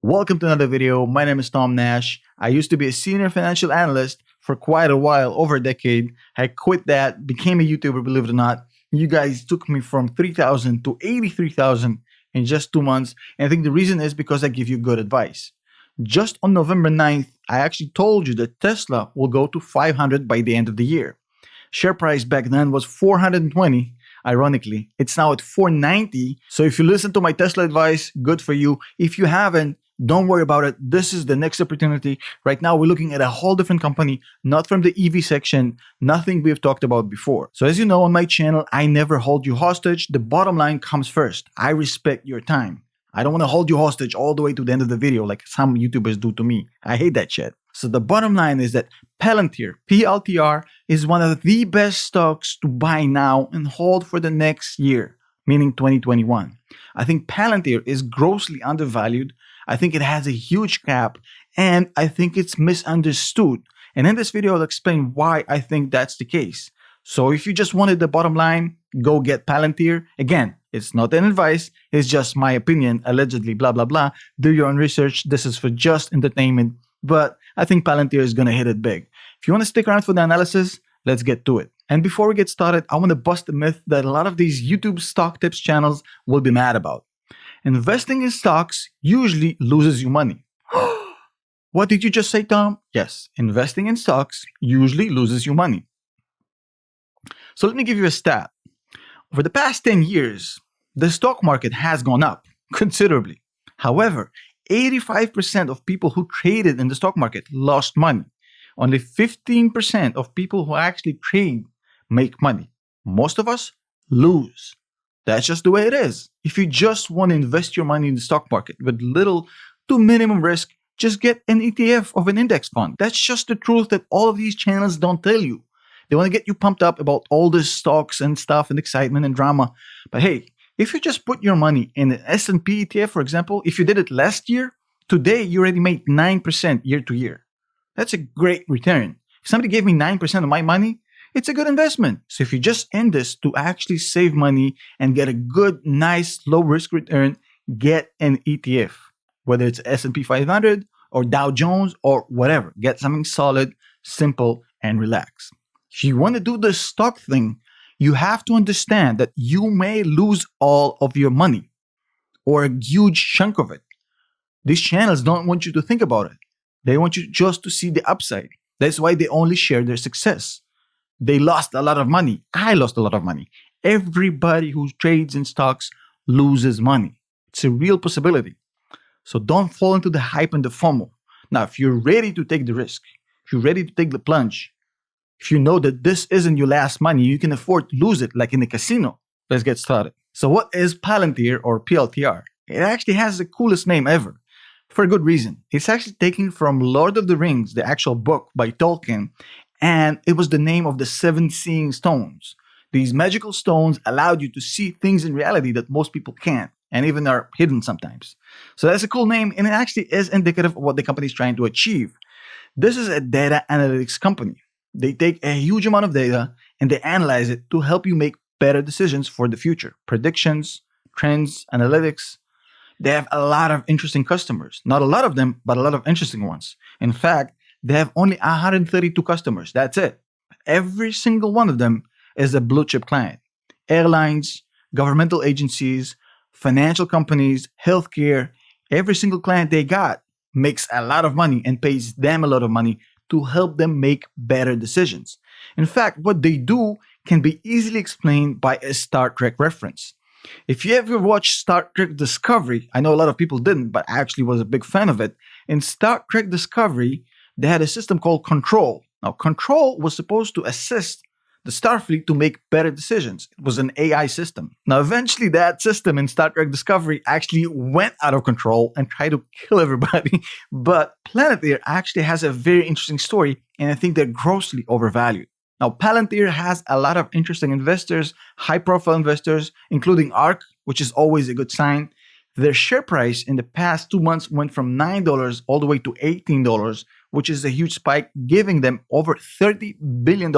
Welcome to another video. My name is Tom Nash. I used to be a senior financial analyst for quite a while, over a decade. I quit that, became a YouTuber, believe it or not. You guys took me from 3,000 to 83,000 in just 2 months. And I think the reason is because I give you good advice. Just on November 9th, I actually told you that Tesla will go to 500 by the end of the year. Share price back then was 420. Ironically, it's now at 490. So if you listen to my Tesla advice, good for you. If you haven't, don't worry about it. This is the next opportunity. Right now, we're looking at a whole different company, not from the EV section, nothing we've talked about before. So as you know, on my channel, I never hold you hostage. The bottom line comes first. I respect your time. I don't want to hold you hostage all the way to the end of the video like some YouTubers do to me. I hate that shit. So the bottom line is that Palantir, PLTR, is one of the best stocks to buy now and hold for the next year, meaning 2021. I think Palantir is grossly undervalued. I think it has a huge cap, and I think it's misunderstood. And in this video, I'll explain why I think that's the case. So if you just wanted the bottom line, go get Palantir. Again, it's not an advice, it's just my opinion, allegedly, blah, blah, blah. Do your own research. This is for just entertainment, but I think Palantir is going to hit it big. If you want to stick around for the analysis, let's get to it. And before we get started, I want to bust the myth that a lot of these YouTube stock tips channels will be mad about. Investing in stocks usually loses you money. What did you just say, Tom? Yes, investing in stocks usually loses you money. So let me give you a stat. Over the past 10 years, the stock market has gone up considerably. However, 85% of people who traded in the stock market lost money. Only 15% of people who actually trade make money. Most of us lose. That's just the way it is. If you just want to invest your money in the stock market with little to minimum risk, just get an ETF of an index fund. That's just the truth that all of these channels don't tell you. They want to get you pumped up about all the stocks and stuff and excitement and drama. But hey, if you just put your money in an S&P ETF, for example, if you did it last year, today you already made 9% year to year. That's a great return. If somebody gave me 9% of my money, it's a good investment. So if you just end this to actually save money and get a good, nice, low risk return, get an ETF, whether it's S&P 500 or Dow Jones or whatever. Get something solid, simple, and relaxed. If you want to do the stock thing, you have to understand that you may lose all of your money or a huge chunk of it. These channels don't want you to think about it. They want you just to see the upside. That's why they only share their success. They lost a lot of money. I lost a lot of money. Everybody who trades in stocks loses money. It's a real possibility. So don't fall into the hype and the FOMO. Now, if you're ready to take the risk, if you're ready to take the plunge, if you know that this isn't your last money, you can afford to lose it like in a casino. Let's get started. So what is Palantir or PLTR? It actually has the coolest name ever. For a good reason. It's actually taken from Lord of the Rings, the actual book by Tolkien, and it was the name of the 7 seeing stones. These magical stones allowed you to see things in reality that most people can't, and even are hidden sometimes. So that's a cool name, and it actually is indicative of what the company is trying to achieve. This is a data analytics company. They take a huge amount of data and they analyze it to help you make better decisions for the future. Predictions, trends, analytics. They have a lot of interesting customers. Not a lot of them, but a lot of interesting ones. In fact, they have only 132 customers. That's it. Every single one of them is a blue chip client. Airlines, governmental agencies, financial companies, healthcare, every single client they got makes a lot of money and pays them a lot of money to help them make better decisions. In fact, what they do can be easily explained by a Star Trek reference. If you ever watched Star Trek Discovery, I know a lot of people didn't, but I actually was a big fan of it. In Star Trek Discovery, they had a system called Control. Now, Control was supposed to assist the Starfleet to make better decisions. It was an AI system. Now, eventually, that system in Star Trek Discovery actually went out of control and tried to kill everybody. But Palantir actually has a very interesting story, and I think they're grossly overvalued. Now, Palantir has a lot of interesting investors, high-profile investors, including ARK, which is always a good sign. Their share price in the past 2 months went from $9 all the way to $18, which is a huge spike, giving them over $30 billion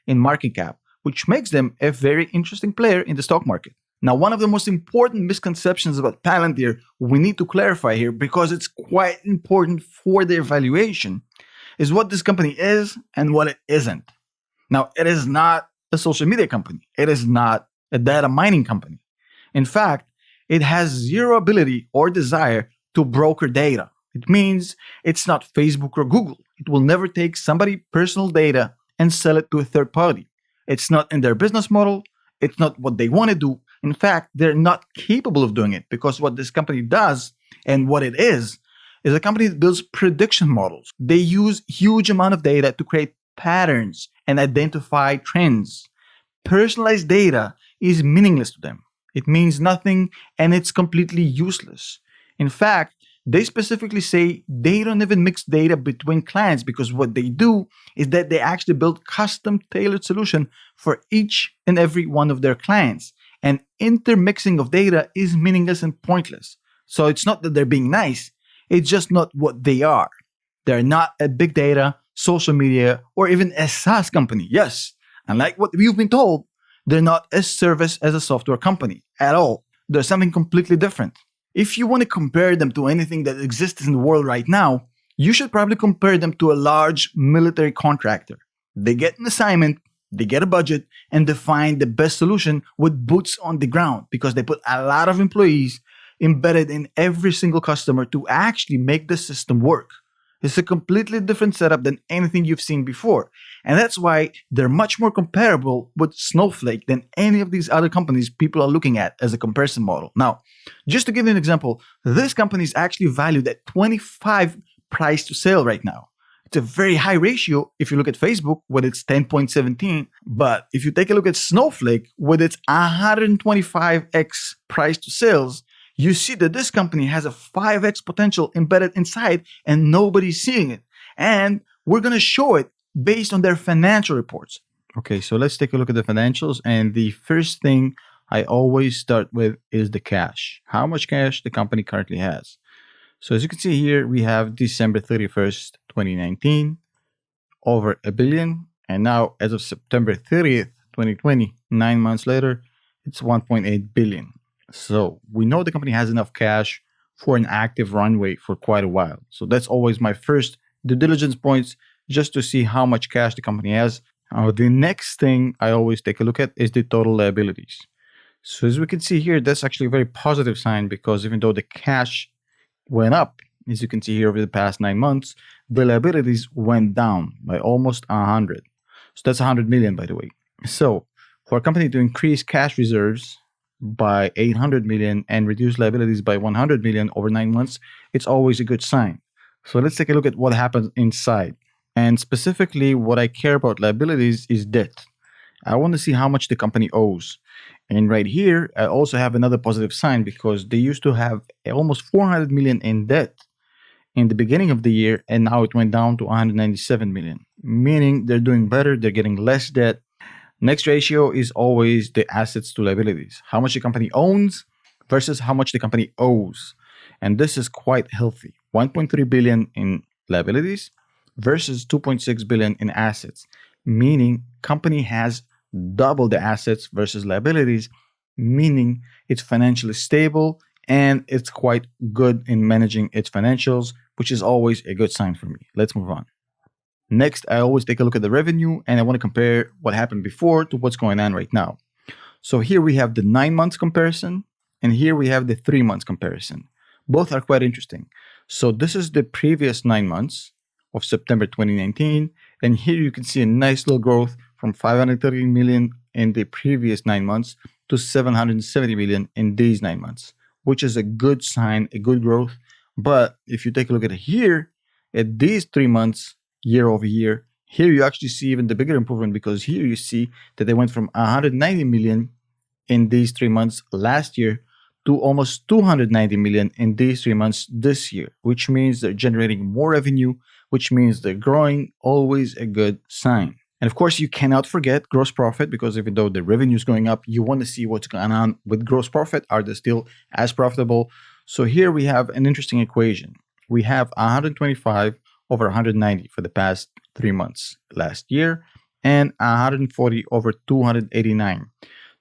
in market cap, which makes them a very interesting player in the stock market. Now, one of the most important misconceptions about Palantir we need to clarify here because it's quite important for their valuation is what this company is and what it isn't. Now, it is not a social media company. It is not a data mining company. In fact, it has zero ability or desire to broker data. It means it's not Facebook or Google. It will never take somebody's personal data and sell it to a third party. It's not in their business model. It's not what they want to do. In fact, they're not capable of doing it because what this company does and what it is a company that builds prediction models. They use huge amount of data to create patterns and identify trends. Personalized data is meaningless to them. It means nothing and it's completely useless. In fact, they specifically say they don't even mix data between clients because what they do is that they actually build custom tailored solution for each and every one of their clients. And intermixing of data is meaningless and pointless. So it's not that they're being nice, it's just not what they are. They're not a big data, social media, or even a SaaS company. Yes, unlike what we've been told, they're not a service as a software company at all. They're something completely different. If you want to compare them to anything that exists in the world right now, you should probably compare them to a large military contractor. They get an assignment, they get a budget, and they find the best solution with boots on the ground because they put a lot of employees embedded in every single customer to actually make the system work. It's a completely different setup than anything you've seen before. And that's why they're much more comparable with Snowflake than any of these other companies people are looking at as a comparison model. Now, just to give you an example, this company is actually valued at 25 price to sale right now. It's a very high ratio if you look at Facebook with its 10.17. But if you take a look at Snowflake with its 125x price to sales, you see that this company has a 5x potential embedded inside and nobody's seeing it. And we're going to show it based on their financial reports. Okay, so let's take a look at the financials. And the first thing I always start with is the cash. How much cash the company currently has. So as you can see here, we have December 31st, 2019, over $1 billion. And now as of September 30th, 2020, 9 months later, it's 1.8 billion. So we know the company has enough cash for an active runway for quite a while. So that's always my first due diligence points, just to see how much cash the company has. The next thing I always take a look at is the total liabilities. So as we can see here, that's actually a very positive sign because even though the cash went up, as you can see here over the past 9 months, the liabilities went down by almost 100. So that's 100 million, by the way. So for a company to increase cash reserves by 800 million and reduce liabilities by 100 million over 9 months, it's always a good sign. So let's take a look at what happens inside. And specifically, what I care about liabilities is debt. I want to see how much the company owes. And right here, I also have another positive sign because they used to have almost 400 million in debt in the beginning of the year, and now it went down to 197 million, meaning they're doing better, they're getting less debt. Next ratio is always the assets to liabilities. How much the company owns versus how much the company owes. And this is quite healthy. 1.3 billion in liabilities versus 2.6 billion in assets, meaning company has double the assets versus liabilities, meaning it's financially stable and it's quite good in managing its financials, which is always a good sign for me. Let's move on. Next, I always take a look at the revenue and I want to compare what happened before to what's going on right now. So here we have the 9 months comparison and here we have the 3 months comparison. Both are quite interesting. So this is the previous 9 months of September 2019. And here you can see a nice little growth from 530 million in the previous 9 months to 770 million in these 9 months, which is a good sign, a good growth. But if you take a look at it here, at these 3 months, year over year, here you actually see even the bigger improvement because here you see that they went from 190 million in these 3 months last year to almost 290 million in these 3 months this year, which means they're generating more revenue, which means they're growing, always a good sign. And of course, you cannot forget gross profit because even though the revenue is going up, you want to see what's going on with gross profit. Are they still as profitable? So here we have an interesting equation. We have 125 over 190 for the past 3 months last year and 140 over 289.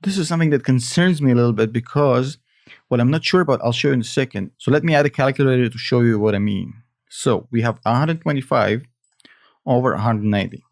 This is something that concerns me a little bit because What I'm not sure about, I'll show you in a second. So let me add a calculator to show you what I mean. So we have 125 over 190.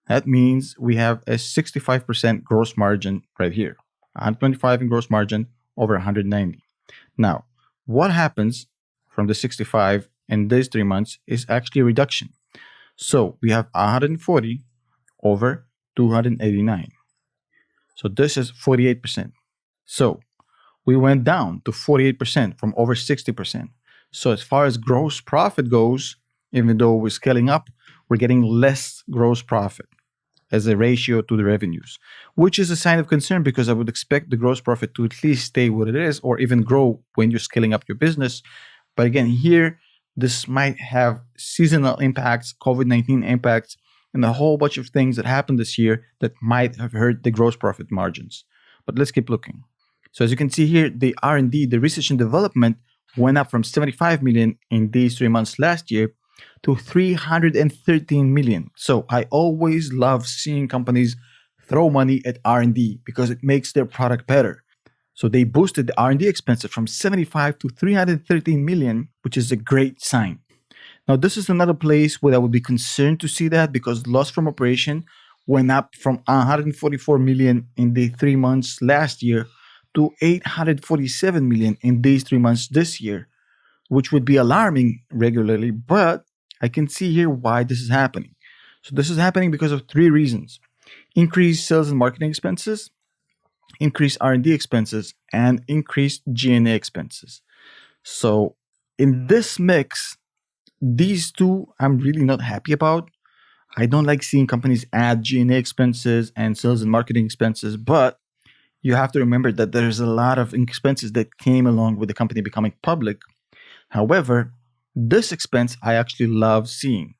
That means we have a 65% gross margin right here. 125 in gross margin over 190. Now, what happens from the 65 in these 3 months is actually a reduction. So we have 140 over 289. So this is 48%. So we went down to 48% from over 60%. So as far as gross profit goes, even though we're scaling up, we're getting less gross profit as a ratio to the revenues, which is a sign of concern because I would expect the gross profit to at least stay what it is or even grow when you're scaling up your business. But again, here, this might have seasonal impacts, COVID-19 impacts, and a whole bunch of things that happened this year that might have hurt the gross profit margins. But let's keep looking. So as you can see here, the R&D, the research and development, went up from 75 million in these 3 months last year to 313 million. So I always love seeing companies throw money at R&D because it makes their product better. So they boosted the R&D expenses from 75 to 313 million, which is a great sign. Now, this is another place where I would be concerned to see that because loss from operation went up from 144 million in the 3 months last year to 847 million in these 3 months this year, which would be alarming regularly, but I can see here why this is happening. So this is happening because of 3 reasons: increased sales and marketing expenses, increased R&D expenses, and increased G&A expenses. So in this mix, these two I'm really not happy about. I don't like seeing companies add G&A expenses and sales and marketing expenses, but you have to remember that there's a lot of expenses that came along with the company becoming public. However, this expense I actually love seeing.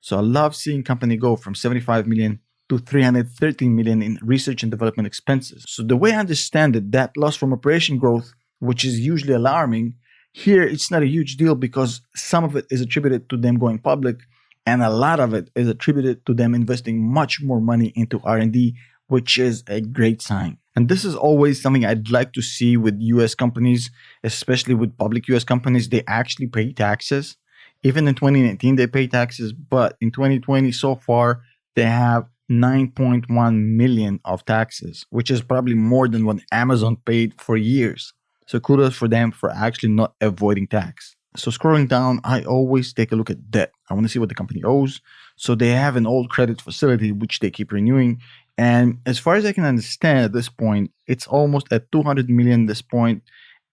So I love seeing company go from 75 million to 313 million in research and development expenses. So the way I understand it, that loss from operation growth, which is usually alarming, here it's not a huge deal because some of it is attributed to them going public and a lot of it is attributed to them investing much more money into R&D, which is a great sign. And this is always something I'd like to see with US companies, especially with public US companies. They actually pay taxes. Even in 2019, they pay taxes, but in 2020 so far, they have 9.1 million of taxes, which is probably more than what Amazon paid for years. So kudos for them for actually not avoiding tax. So scrolling down, I always take a look at debt. I want to see what the company owes. So they have an old credit facility, which they keep renewing. And as far as I can understand at this point, it's almost at 200 million at this point.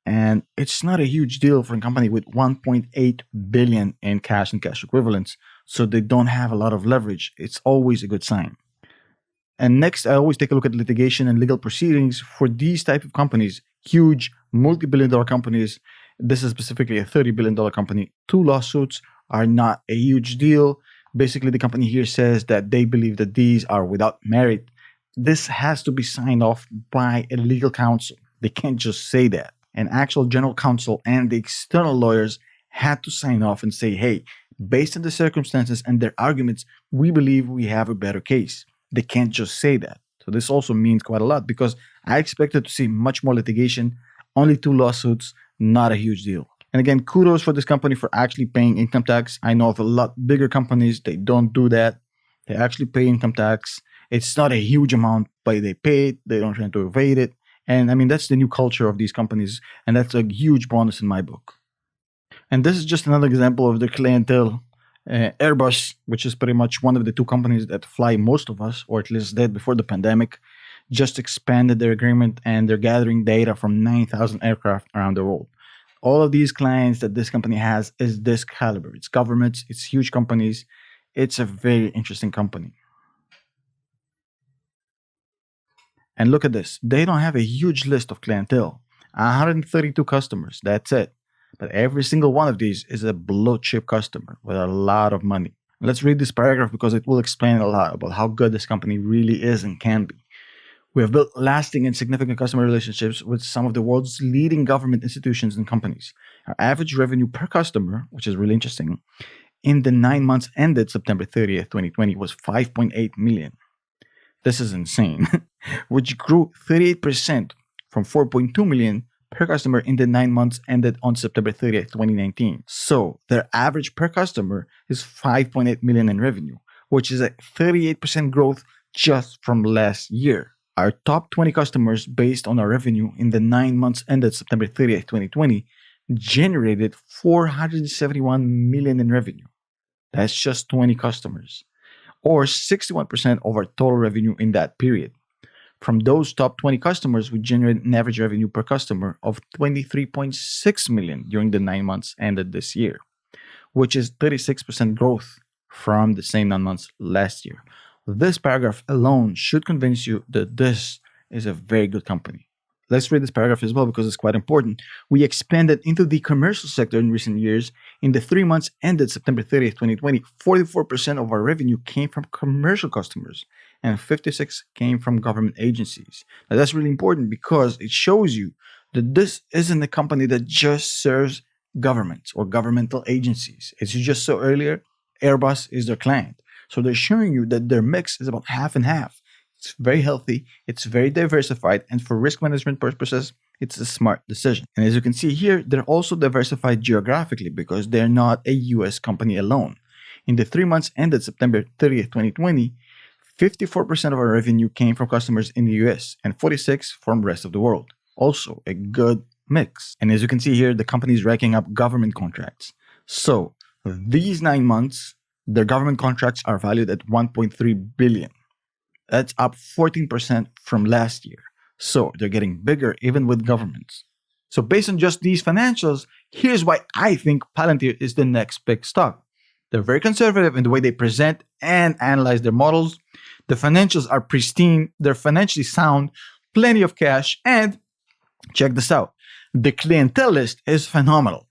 And it's not a huge deal for a company with 1.8 billion in cash and cash equivalents. So they don't have a lot of leverage. It's always a good sign. And next, I always take a look at litigation and legal proceedings for these type of companies, huge multi-billion-dollar companies. This is specifically a $30 billion company. 2 lawsuits are not a huge deal. Basically, the company here says that they believe that these are without merit. This has to be signed off by a legal counsel. They can't just say that. An actual general counsel and the external lawyers had to sign off and say, hey, based on the circumstances and their arguments, we believe we have a better case. They can't just say that. So this also means quite a lot because I expected to see much more litigation. Only 2 lawsuits, not a huge deal. And again, kudos for this company for actually paying income tax. I know of a lot bigger companies, they don't do that. They actually pay income tax. It's not a huge amount, but they pay it. They don't try to evade it. And I mean, that's the new culture of these companies. And that's a huge bonus in my book. And this is just another example of the clientele. Airbus, which is pretty much one of the 2 companies that fly most of us, or at least did before the pandemic, just expanded their agreement and they're gathering data from 9,000 aircraft around the world. All of these clients that this company has is this caliber. It's governments, it's huge companies. It's a very interesting company. And look at this. They don't have a huge list of clientele. 132 customers, that's it. But every single one of these is a blue chip customer with a lot of money. Let's read this paragraph because it will explain a lot about how good this company really is and can be. We have built lasting and significant customer relationships with some of the world's leading government institutions and companies. Our average revenue per customer, which is really interesting, in the 9 months ended September 30th, 2020 was 5.8 million. This is insane, which grew 38% from 4.2 million per customer in the 9 months ended on September 30th, 2019. So their average per customer is 5.8 million in revenue, which is a 38% growth just from last year. Our top 20 customers based on our revenue in the 9 months ended September 30th, 2020 generated 471 million in revenue. That's just 20 customers, or 61% of our total revenue in that period. From those top 20 customers, we generated an average revenue per customer of 23.6 million during the 9 months ended this year, which is 36% growth from the same 9 months last year. This paragraph alone should convince you that this is a very good company. Let's read this paragraph as well because it's quite important. We expanded into the commercial sector in recent years. In the 3 months ended September 30th, 2020, 44% of our revenue came from commercial customers and 56% came from government agencies. Now that's really important because it shows you that this isn't a company that just serves governments or governmental agencies. As you just saw earlier, Airbus is their client. So they're showing you that their mix is about half and half. It's very healthy, it's very diversified, and for risk management purposes, it's a smart decision. And as you can see here, they're also diversified geographically because they're not a US company alone. In the 3 months ended September 30th, 2020, 54% of our revenue came from customers in the US and 46% from the rest of the world. Also a good mix. And as you can see here, the company is racking up government contracts. So these 9 months, their government contracts are valued at 1.3 billion. That's up 14% from last year. So they're getting bigger even with governments. So based on just these financials, here's why I think Palantir is the next big stock. They're very conservative in the way they present and analyze their models. The financials are pristine, they're financially sound, plenty of cash, and check this out. The clientele list is phenomenal.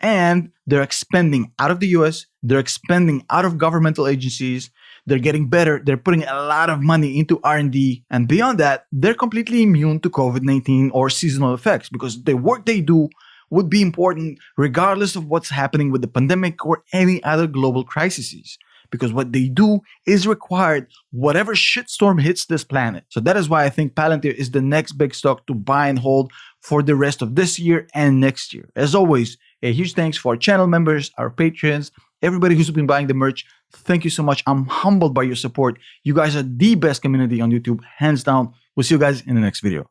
And they're expanding out of the US, they're expanding out of governmental agencies, they're getting better, they're putting a lot of money into R&D, and beyond that, they're completely immune to COVID-19 or seasonal effects because the work they do would be important regardless of what's happening with the pandemic or any other global crises. Because what they do is required whatever shitstorm hits this planet. So that is why I think Palantir is the next big stock to buy and hold for the rest of this year and next year. As always, a huge thanks for our channel members, our patrons, everybody who's been buying the merch. Thank you so much. I'm humbled by your support. You guys are the best community on YouTube, hands down. We'll see you guys in the next video.